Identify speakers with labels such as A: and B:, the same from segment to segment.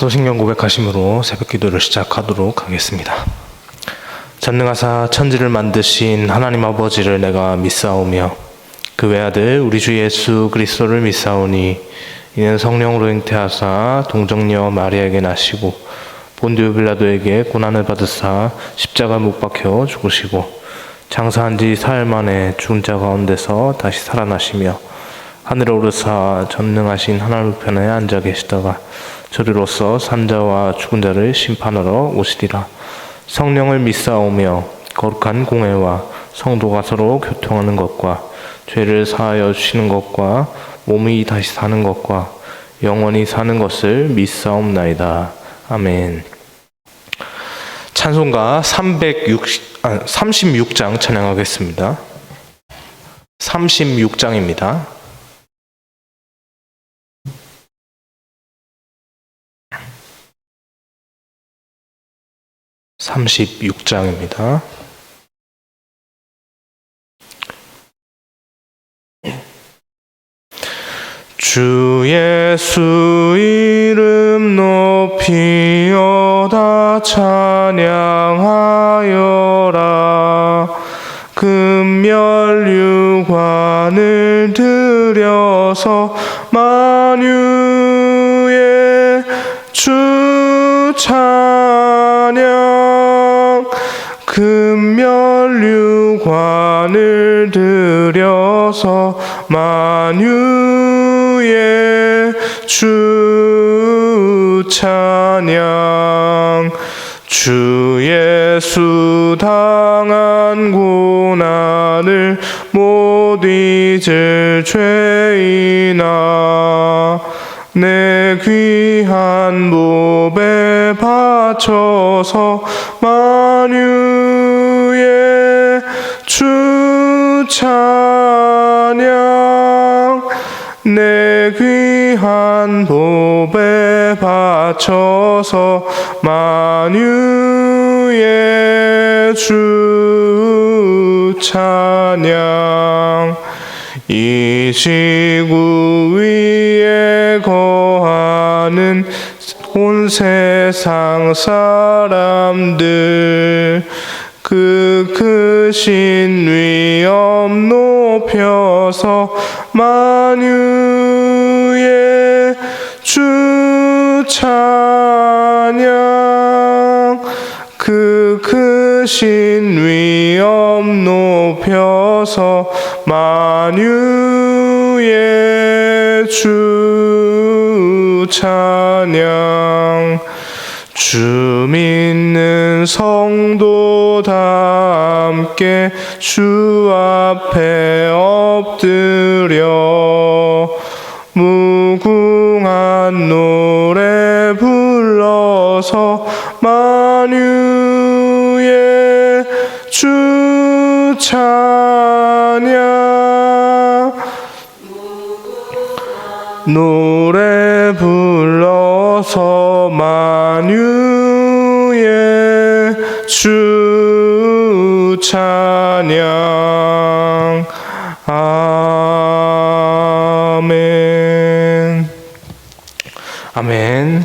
A: 소신경 고백하심으로 새벽 기도를 시작하도록 하겠습니다. 전능하사 천지를 만드신 하나님 아버지를 내가 믿사오며 그 외아들 우리 주 예수 그리스도를 믿사오니 이는 성령으로 잉태하사 동정녀 마리아에게 나시고 본디오 빌라도에게 고난을 받으사 십자가 못 박혀 죽으시고 장사한 지 사흘 만에 죽은 자 가운데서 다시 살아나시며 하늘에 오르사 전능하신 하나님 우편에 앉아 계시다가 저리로서 산자와 죽은 자를 심판하러 오시리라. 성령을 믿사오며 거룩한 공회와 성도가 서로 교통하는 것과 죄를 사하여 주시는 것과 몸이 다시 사는 것과 영원히 사는 것을 믿사옵나이다. 아멘. 찬송가 36장 찬양하겠습니다. 36장입니다. 주 예수 이름 높이어다 찬양하여라. 금멸류관을 들여서 만유의 주 찬양. 금멸류관을 들여서 만유의 주 찬양. 주 예수 당한 고난을 못 잊을 죄인아 내 귀한 보배 바쳐서 만유의 주 찬양. 내 귀한 보배 바쳐서 만유의 주 찬양. 이 지구 위에 거하는 온 세상 사람들 그 크신 위엄 높여서 만유의 주 찬양. 그 크신 위엄 높여서 만유의 주 찬양. 주 믿는 성도 다 함께 주 앞에 엎드려 무궁한 노래 불러서 만유의 주 찬양. 노래 불러서 만유의 주 찬양. 아멘. 아멘.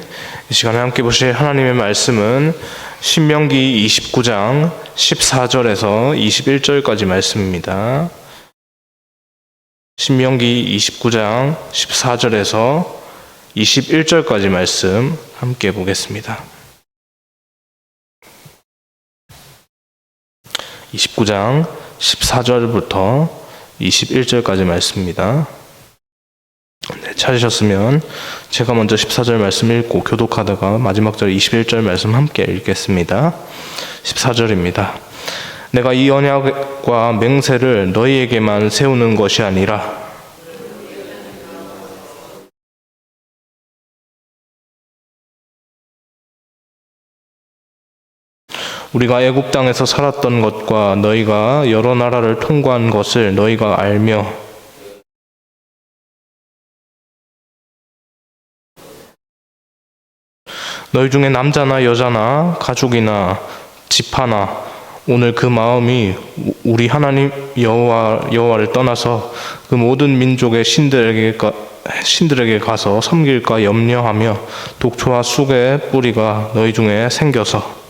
A: 이 시간에 함께 보실 하나님의 말씀은 신명기 29장 14절에서 21절까지 말씀입니다. 신명기 29장 14절에서 21절까지 말씀 함께 보겠습니다. 29장 14절부터 21절까지 말씀입니다. 네, 찾으셨으면 제가 먼저 14절 말씀 읽고 교독하다가 마지막 절 21절 말씀 함께 읽겠습니다. 14절입니다. 내가 이 언약과 맹세를 너희에게만 세우는 것이 아니라 우리가 애굽 땅에서 살았던 것과 너희가 여러 나라를 통과한 것을 너희가 알며 너희 중에 남자나 여자나 가족이나 지파나 오늘 그 마음이 우리 하나님 여호와를 떠나서 그 모든 민족의 신들에게 신들에게 가서 섬길까 염려하며 독초와 쑥의 뿌리가 너희 중에 생겨서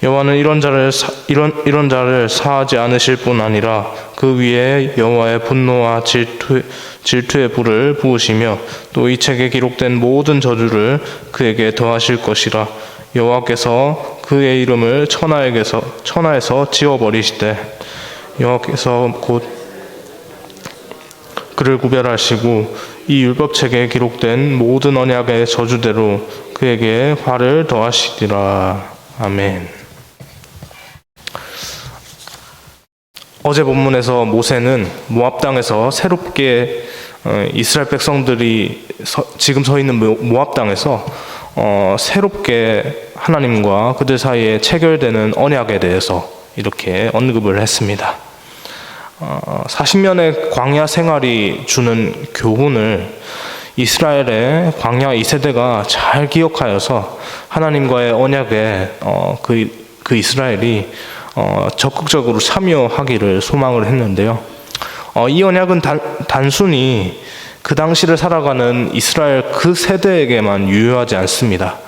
A: 여호와는 이런 자를 사하지 않으실 뿐 아니라 그 위에 여호와의 분노와 질투의 불을 부으시며 또 이 책에 기록된 모든 저주를 그에게 더하실 것이라. 여호와께서 그의 이름을 천하에서 지워버리시되 여호와께서 곧 그를 구별하시고 이 율법책에 기록된 모든 언약의 저주대로 그에게 화를 더하시리라. 아멘. 어제 본문에서 모세는 모압 땅에서 새롭게 이스라엘 백성들이 지금 서 있는 모압 땅에서 새롭게 하나님과 그들 사이에 체결되는 언약에 대해서 이렇게 언급을 했습니다. 40년의 광야 생활이 주는 교훈을 이스라엘의 광야 2세대가 잘 기억하여서 하나님과의 언약에 그 이스라엘이 적극적으로 참여하기를 소망을 했는데요. 이 언약은 단순히 그 당시를 살아가는 이스라엘 그 세대에게만 유효하지 않습니다.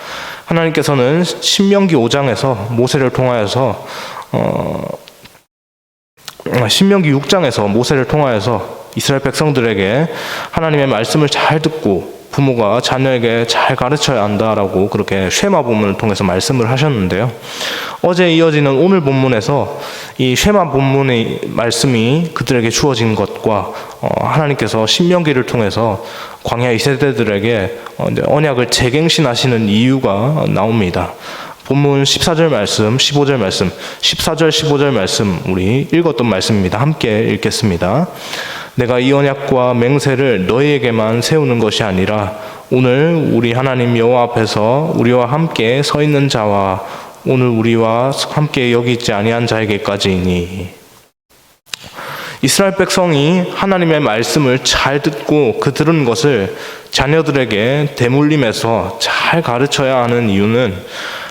A: 하나님께서는 신명기 5장에서 모세를 통하여서 신명기 6장에서 모세를 통하여서 이스라엘 백성들에게 하나님의 말씀을 잘 듣고 부모가 자녀에게 잘 가르쳐야 한다라고 그렇게 쉐마 본문을 통해서 말씀을 하셨는데요. 어제 이어지는 오늘 본문에서 이 쉐마 본문의 말씀이 그들에게 주어진 것과 하나님께서 신명기를 통해서 광야 2세대들에게 언약을 재갱신하시는 이유가 나옵니다. 본문 14절 말씀, 15절 말씀, 14절, 15절 말씀 우리 읽었던 말씀입니다. 함께 읽겠습니다. 내가 이 언약과 맹세를 너희에게만 세우는 것이 아니라 오늘 우리 하나님 여호와 앞에서 우리와 함께 서 있는 자와 오늘 우리와 함께 여기 있지 아니한 자에게까지이니. 이스라엘 백성이 하나님의 말씀을 잘 듣고 그 들은 것을 자녀들에게 대물림해서 잘 가르쳐야 하는 이유는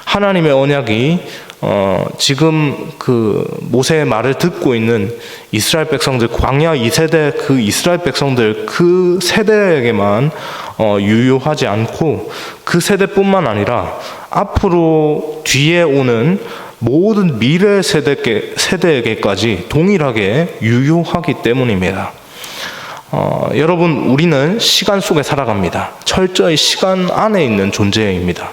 A: 하나님의 언약이 지금 그 모세의 말을 듣고 있는 이스라엘 백성들, 광야 2세대 그 이스라엘 백성들 그 세대에게만 유효하지 않고 그 세대뿐만 아니라 앞으로 뒤에 오는 모든 미래 세대에게까지 동일하게 유효하기 때문입니다. 여러분, 우리는 시간 속에 살아갑니다. 철저히 시간 안에 있는 존재입니다.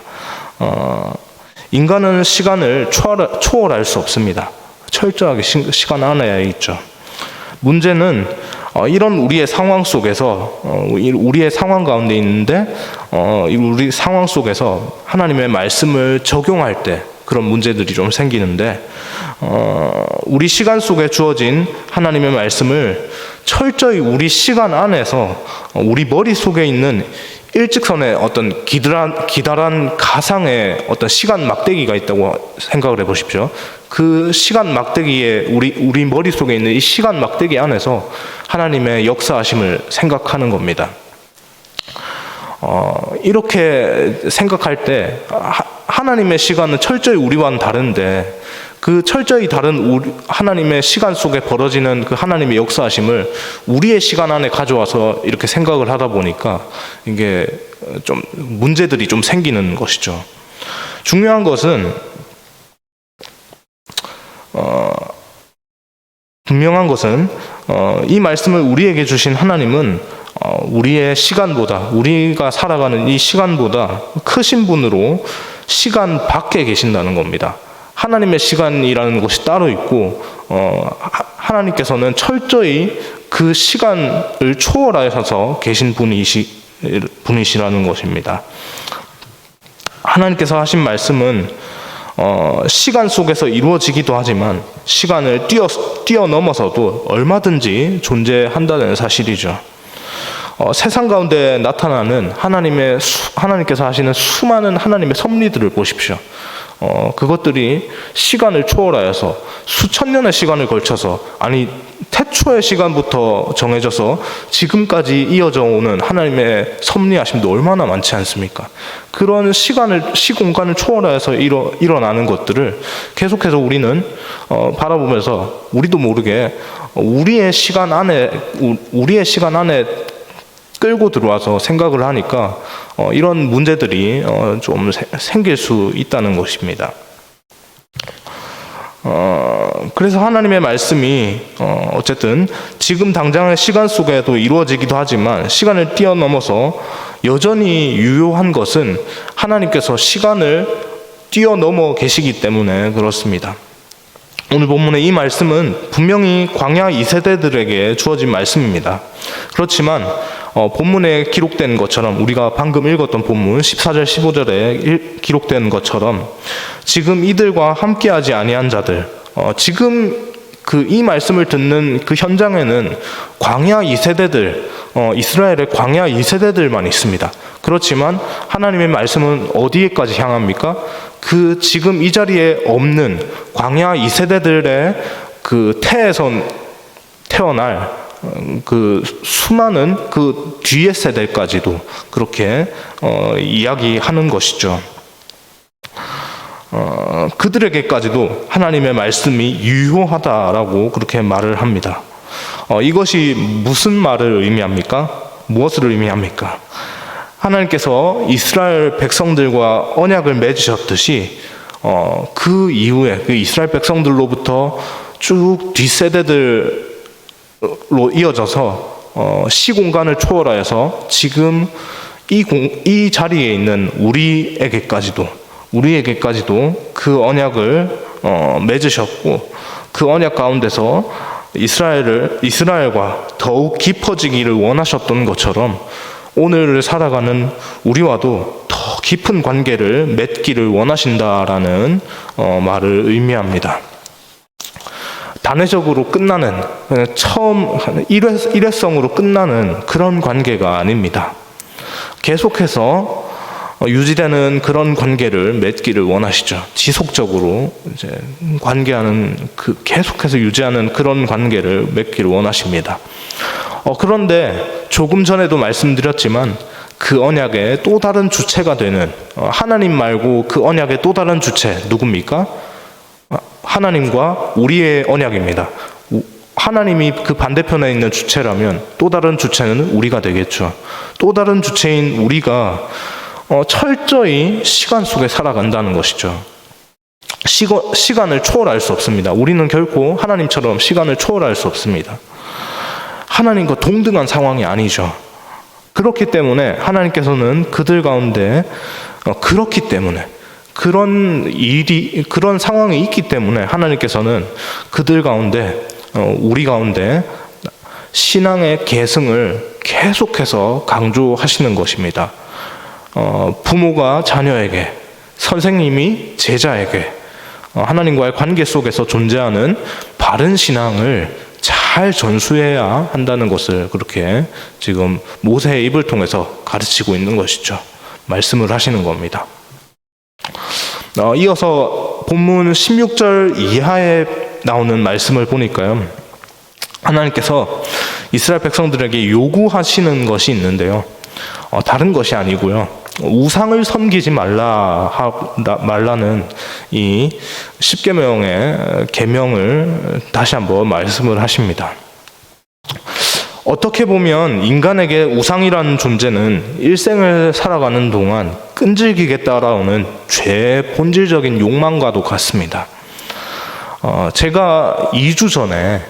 A: 인간은 시간을 초월할 수 없습니다. 철저하게 시간 안에 있죠. 문제는 이런 우리의 상황 속에서 우리의 상황 가운데 있는데 우리 상황 속에서 하나님의 말씀을 적용할 때 그런 문제들이 좀 생기는데 우리 시간 속에 주어진 하나님의 말씀을 철저히 우리 시간 안에서 우리 머릿속에 있는 일직선의 어떤 기다란 가상의 어떤 시간 막대기가 있다고 생각을 해보십시오. 그 시간 막대기에 우리 머릿속에 있는 이 시간 막대기 안에서 하나님의 역사하심을 생각하는 겁니다. 이렇게 생각할 때 하나님의 시간은 철저히 우리와는 다른데 그 철저히 다른 하나님의 시간 속에 벌어지는 그 하나님의 역사하심을 우리의 시간 안에 가져와서 이렇게 생각을 하다 보니까 이게 좀 문제들이 좀 생기는 것이죠. 중요한 것은 분명한 것은 이 말씀을 우리에게 주신 하나님은 우리의 시간보다 우리가 살아가는 이 시간보다 크신 분으로 시간 밖에 계신다는 겁니다. 하나님의 시간이라는 것이 따로 있고 하나님께서는 철저히 그 시간을 초월하셔서 계신 분이시라는 것입니다. 하나님께서 하신 말씀은 시간 속에서 이루어지기도 하지만 시간을 뛰어넘어서도 얼마든지 존재한다는 사실이죠. 세상 가운데 나타나는 하나님께서 하시는 수많은 하나님의 섭리들을 보십시오. 그것들이 시간을 초월하여서 수천 년의 시간을 걸쳐서, 아니 태초의 시간부터 정해져서 지금까지 이어져 오는 하나님의 섭리하심도 얼마나 많지 않습니까? 그런 시공간을 초월하여서 일어나는 것들을 계속해서 우리는 바라보면서 우리도 모르게 우리의 시간 안에 끌고 들어와서 생각을 하니까 이런 문제들이 좀 생길 수 있다는 것입니다. 그래서 하나님의 말씀이 어쨌든 지금 당장의 시간 속에도 이루어지기도 하지만 시간을 뛰어넘어서 여전히 유효한 것은 하나님께서 시간을 뛰어넘어 계시기 때문에 그렇습니다. 오늘 본문의 이 말씀은 분명히 광야 2세대들에게 주어진 말씀입니다. 그렇지만 본문에 기록된 것처럼, 우리가 방금 읽었던 본문 14절 15절에 기록된 것처럼 지금 이들과 함께하지 아니한 자들, 지금 이 말씀을 듣는 그 현장에는 광야 2세대들, 이스라엘의 광야 2세대들만 있습니다. 그렇지만 하나님의 말씀은 어디에까지 향합니까? 그 지금 이 자리에 없는 광야 2세대들의 그 태에서 태어날 그 수많은 그 뒤의 세대까지도 그렇게 이야기하는 것이죠. 그들에게까지도 하나님의 말씀이 유효하다라고 그렇게 말을 합니다. 이것이 무슨 말을 의미합니까? 무엇을 의미합니까? 하나님께서 이스라엘 백성들과 언약을 맺으셨듯이 그 이후에 그 이스라엘 백성들로부터 쭉 뒷세대들로 이어져서 시공간을 초월하여서 지금 이 자리에 있는 우리에게까지도 그 언약을 맺으셨고, 그 언약 가운데서 이스라엘과 더욱 깊어지기를 원하셨던 것처럼 오늘을 살아가는 우리와도 더 깊은 관계를 맺기를 원하신다라는 말을 의미합니다. 단회적으로 끝나는, 처음 일회성으로 끝나는 그런 관계가 아닙니다. 계속해서 유지되는 그런 관계를 맺기를 원하시죠. 지속적으로 이제 계속해서 유지하는 그런 관계를 맺기를 원하십니다. 그런데 조금 전에도 말씀드렸지만 그 언약의 또 다른 주체가 되는, 하나님 말고 그 언약의 또 다른 주체 누굽니까? 하나님과 우리의 언약입니다. 하나님이 그 반대편에 있는 주체라면 또 다른 주체는 우리가 되겠죠. 또 다른 주체인 우리가 철저히 시간 속에 살아간다는 것이죠. 시간을 초월할 수 없습니다. 우리는 결코 하나님처럼 시간을 초월할 수 없습니다. 하나님과 동등한 상황이 아니죠. 그렇기 때문에 하나님께서는 그들 가운데 그렇기 때문에 그런 상황이 있기 때문에 하나님께서는 그들 가운데 우리 가운데 신앙의 계승을 계속해서 강조하시는 것입니다. 부모가 자녀에게, 선생님이 제자에게 하나님과의 관계 속에서 존재하는 바른 신앙을 잘 전수해야 한다는 것을 그렇게 지금 모세의 입을 통해서 가르치고 있는 것이죠. 말씀을 하시는 겁니다. 이어서 본문 16절 이하에 나오는 말씀을 보니까요, 하나님께서 이스라엘 백성들에게 요구하시는 것이 있는데요, 다른 것이 아니고요, 우상을 섬기지 말라는 이 십계명의 계명을 다시 한번 말씀을 하십니다. 어떻게 보면 인간에게 우상이라는 존재는 일생을 살아가는 동안 끈질기게 따라오는 죄의 본질적인 욕망과도 같습니다. 제가 2주 전에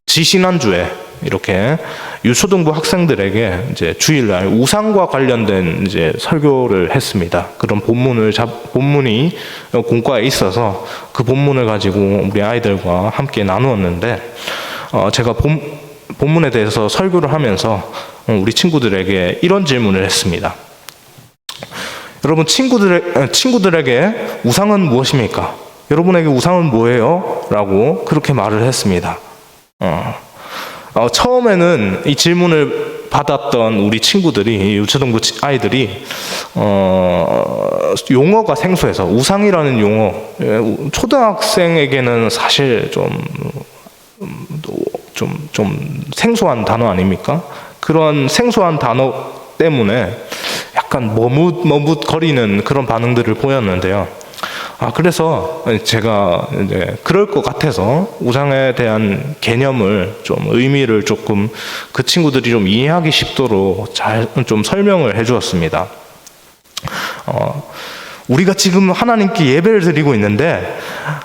A: 지지난주에 이렇게 유초등부 학생들에게 이제 주일날 우상과 관련된 이제 설교를 했습니다. 그런 본문이 공과에 있어서 그 본문을 가지고 우리 아이들과 함께 나누었는데, 제가 본문에 대해서 설교를 하면서 우리 친구들에게 이런 질문을 했습니다. 여러분, 친구들에게 우상은 무엇입니까? 여러분에게 우상은 뭐예요? 라고 그렇게 말을 했습니다. 처음에는 이 질문을 받았던 우리 친구들이, 유초등부 아이들이 용어가 생소해서, 우상이라는 용어, 초등학생에게는 사실 좀 생소한 단어 아닙니까? 그런 생소한 단어 때문에 약간 머뭇거리는 그런 반응들을 보였는데요. 그래서 제가 이제 그럴 것 같아서 우상에 대한 개념을 의미를 조금 그 친구들이 좀 이해하기 쉽도록 잘 좀 설명을 해 주었습니다. 우리가 지금 하나님께 예배를 드리고 있는데,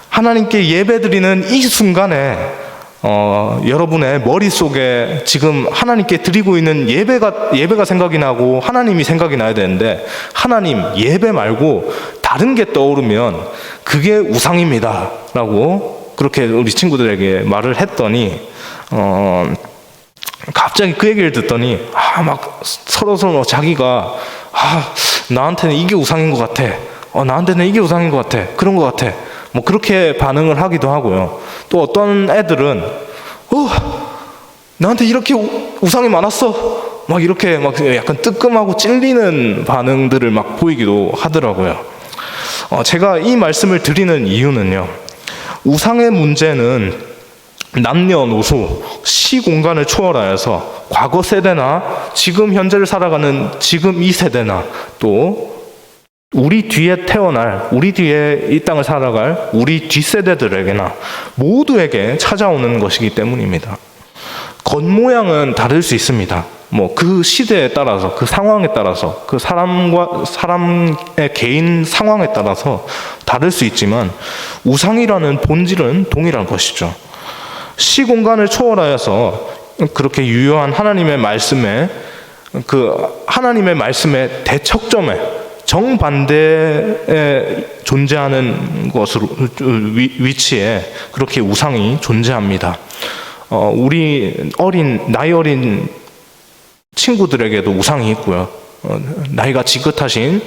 A: 하나님께 예배 드리는 이 순간에 여러분의 머릿속에 지금 하나님께 드리고 있는 예배가 생각이 나고 하나님이 생각이 나야 되는데, 하나님 예배 말고 다른 게 떠오르면 그게 우상입니다 라고 그렇게 우리 친구들에게 말을 했더니 갑자기 그 얘기를 듣더니 막 서로 자기가 나한테는 이게 우상인 것 같아, 나한테는 이게 우상인 것 같아, 그런 것 같아, 뭐 그렇게 반응을 하기도 하고요. 또 어떤 애들은 나한테 이렇게 우상이 많았어, 막 이렇게 막 약간 뜨끔하고 찔리는 반응들을 막 보이기도 하더라고요. 제가 이 말씀을 드리는 이유는요, 우상의 문제는 남녀노소, 시공간을 초월하여서 과거 세대나 지금 현재를 살아가는 지금 이 세대나 또 우리 뒤에 태어날, 우리 뒤에 이 땅을 살아갈 우리 뒷세대들에게나 모두에게 찾아오는 것이기 때문입니다. 겉모양은 다를 수 있습니다. 그 시대에 따라서, 그 상황에 따라서, 그 사람의 개인 상황에 따라서 다를 수 있지만 우상이라는 본질은 동일한 것이죠. 시공간을 초월하여서 그렇게 유효한 하나님의 말씀에, 그 하나님의 말씀의 대척점에 정반대에 존재하는 것으로 위치에 그렇게 우상이 존재합니다. 우리 나이 어린 친구들에게도 우상이 있고요. 나이가 지긋하신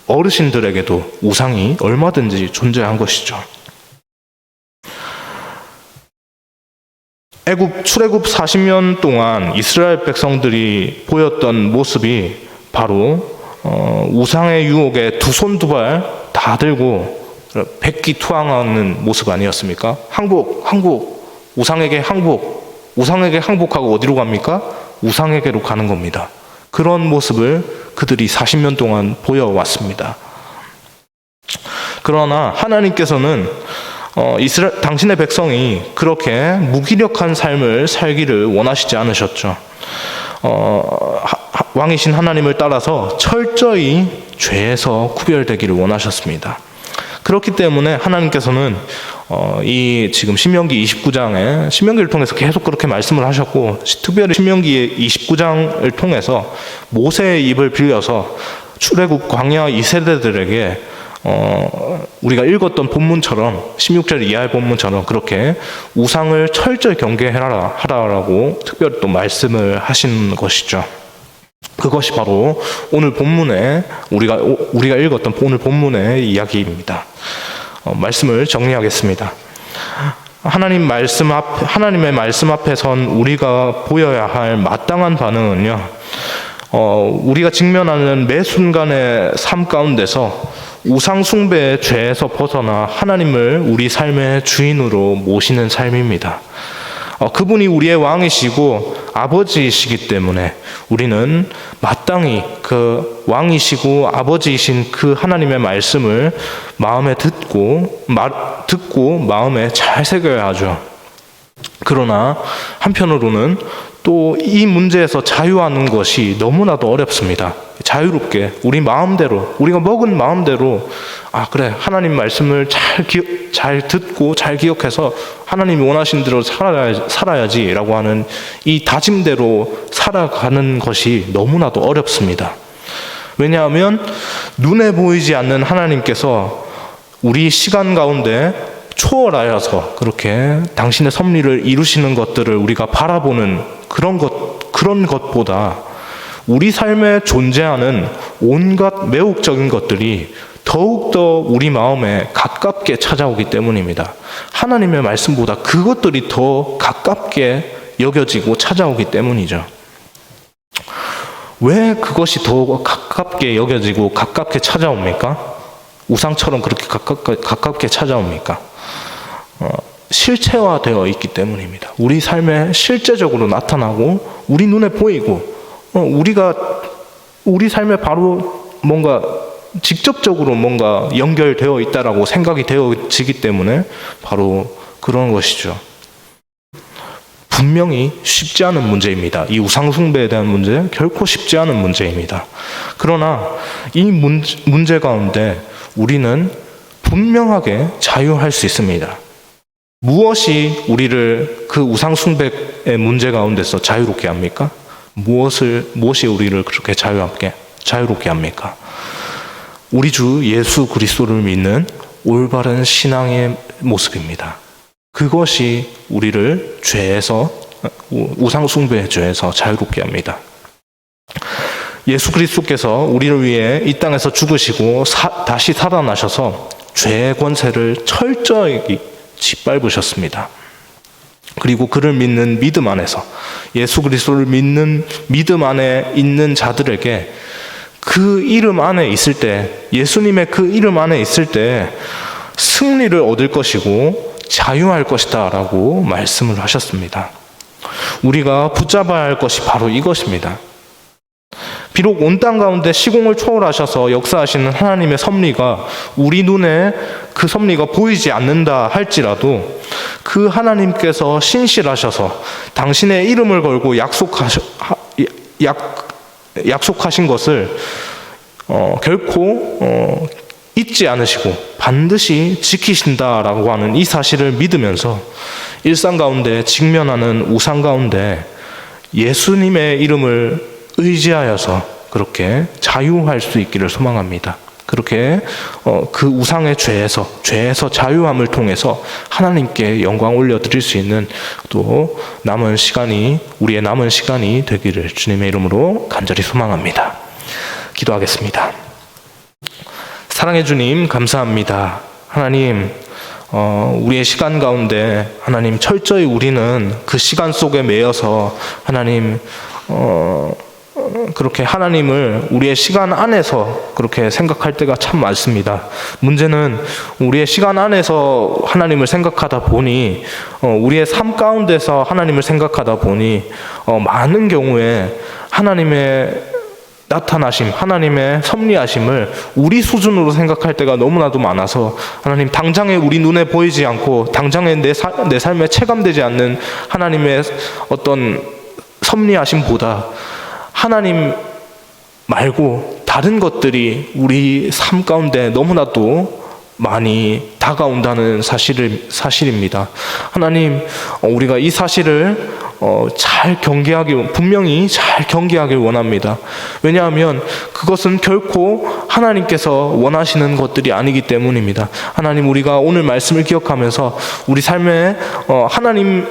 A: 어르신들에게도 우상이 얼마든지 존재한 것이죠. 출애굽 40년 동안 이스라엘 백성들이 보였던 모습이 바로 우상의 유혹에 두 손 두 발 다 들고 백기투항하는 모습 아니었습니까? 항복, 우상에게 항복하고 어디로 갑니까? 우상에게로 가는 겁니다. 그런 모습을 그들이 40년 동안 보여왔습니다. 그러나 하나님께서는 당신의 백성이 그렇게 무기력한 삶을 살기를 원하시지 않으셨죠. 왕이신 하나님을 따라서 철저히 죄에서 구별되기를 원하셨습니다. 그렇기 때문에 하나님께서는 지금 신명기 29장에 신명기를 통해서 계속 그렇게 말씀을 하셨고, 특별히 신명기 29장을 통해서 모세의 입을 빌려서 출애굽 광야 2세대들에게 우리가 읽었던 본문처럼 16절 이하의 본문처럼 그렇게 우상을 철저히 경계하라라고 특별히 또 말씀을 하신 것이죠. 그것이 바로 오늘 본문에 우리가 읽었던 오늘 본문의 이야기입니다. 말씀을 정리하겠습니다. 하나님의 말씀 앞에 선 우리가 보여야 할 마땅한 반응은요, 우리가 직면하는 매 순간의 삶 가운데서 우상 숭배의 죄에서 벗어나 하나님을 우리 삶의 주인으로 모시는 삶입니다. 그분이 우리의 왕이시고 아버지이시기 때문에 우리는 마땅히 그 왕이시고 아버지이신 그 하나님의 말씀을 마음에 듣고 마음에 잘 새겨야 하죠. 그러나 한편으로는 또 이 문제에서 자유하는 것이 너무나도 어렵습니다. 자유롭게 우리가 먹은 마음대로 그래, 하나님 말씀을 잘 듣고 잘 기억해서 하나님이 원하신 대로 살아야지라고 하는 이 다짐대로 살아가는 것이 너무나도 어렵습니다. 왜냐하면 눈에 보이지 않는 하나님께서 우리 시간 가운데 초월하여서 그렇게 당신의 섭리를 이루시는 것들을 우리가 바라보는 그런 것보다 우리 삶에 존재하는 온갖 매혹적인 것들이 더욱더 우리 마음에 가깝게 찾아오기 때문입니다. 하나님의 말씀보다 그것들이 더 가깝게 여겨지고 찾아오기 때문이죠. 왜 그것이 더 가깝게 여겨지고 가깝게 찾아옵니까? 우상처럼 그렇게 가깝게 찾아옵니까? 실체화되어 있기 때문입니다. 우리 삶에 실제적으로 나타나고 우리 눈에 보이고 우리 삶에 바로 뭔가 직접적으로 뭔가 연결되어 있다라고 생각이 되어지기 때문에 바로 그런 것이죠. 분명히 쉽지 않은 문제입니다. 이 우상숭배에 대한 문제 결코 쉽지 않은 문제입니다. 그러나 이 문제 가운데 우리는 분명하게 자유할 수 있습니다. 무엇이 우리를 그 우상숭배의 문제 가운데서 자유롭게 합니까? 무엇이 우리를 그렇게 자유롭게 합니까? 우리 주 예수 그리스도를 믿는 올바른 신앙의 모습입니다. 그것이 우리를 우상숭배의 죄에서 자유롭게 합니다. 예수 그리스도께서 우리를 위해 이 땅에서 죽으시고 다시 살아나셔서 죄의 권세를 철저히 짓밟으셨습니다. 그리고 그를 믿는 믿음 안에서 예수 그리스도를 믿는 믿음 안에 있는 자들에게 그 이름 안에 있을 때, 예수님의 그 이름 안에 있을 때 승리를 얻을 것이고 자유할 것이다 라고 말씀을 하셨습니다. 우리가 붙잡아야 할 것이 바로 이것입니다. 비록 온 땅 가운데 시공을 초월하셔서 역사하시는 하나님의 섭리가 우리 눈에 그 섭리가 보이지 않는다 할지라도 그 하나님께서 신실하셔서 당신의 이름을 걸고 약속하신 것을 결코 잊지 않으시고 반드시 지키신다라고 하는 이 사실을 믿으면서 일상 가운데 직면하는 우상 가운데 예수님의 이름을 의지하여서 그렇게 자유할 수 있기를 소망합니다. 그렇게 그 우상의 죄에서 자유함을 통해서 하나님께 영광 올려드릴 수 있는 또 우리의 남은 시간이 되기를 주님의 이름으로 간절히 소망합니다. 기도하겠습니다. 사랑해 주님 감사합니다. 하나님 우리의 시간 가운데 하나님 철저히 우리는 그 시간 속에 매여서 하나님 그렇게 하나님을 우리의 시간 안에서 그렇게 생각할 때가 참 많습니다. 문제는 우리의 시간 안에서 하나님을 생각하다 보니 우리의 삶 가운데서 하나님을 생각하다 보니 많은 경우에 하나님의 나타나심, 하나님의 섭리하심을 우리 수준으로 생각할 때가 너무나도 많아서 하나님 당장에 우리 눈에 보이지 않고 당장에 내 삶에 체감되지 않는 하나님의 어떤 섭리하심보다 하나님 말고 다른 것들이 우리 삶 가운데 너무나도 많이 다가온다는 사실입니다. 하나님, 우리가 이 사실을 분명히 잘 경계하길 원합니다. 왜냐하면 그것은 결코 하나님께서 원하시는 것들이 아니기 때문입니다. 하나님, 우리가 오늘 말씀을 기억하면서 우리 삶에 하나님의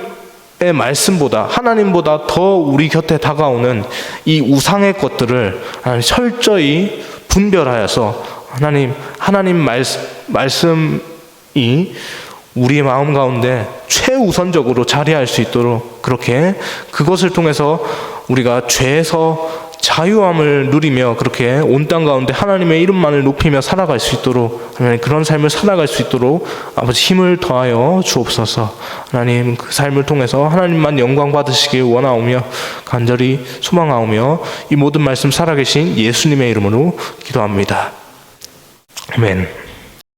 A: 말씀보다 하나님보다 더 우리 곁에 다가오는 이 우상의 것들을 철저히 분별하여서 하나님 말씀이 우리의 마음 가운데 최우선적으로 자리할 수 있도록 그렇게 그것을 통해서 우리가 죄에서 자유함을 누리며 그렇게 온 땅 가운데 하나님의 이름만을 높이며 살아갈 수 있도록 하나님 그런 삶을 살아갈 수 있도록 아버지 힘을 더하여 주옵소서. 하나님 그 삶을 통해서 하나님만 영광 받으시길 원하오며 간절히 소망하오며 이 모든 말씀 살아계신 예수님의 이름으로 기도합니다. 아멘.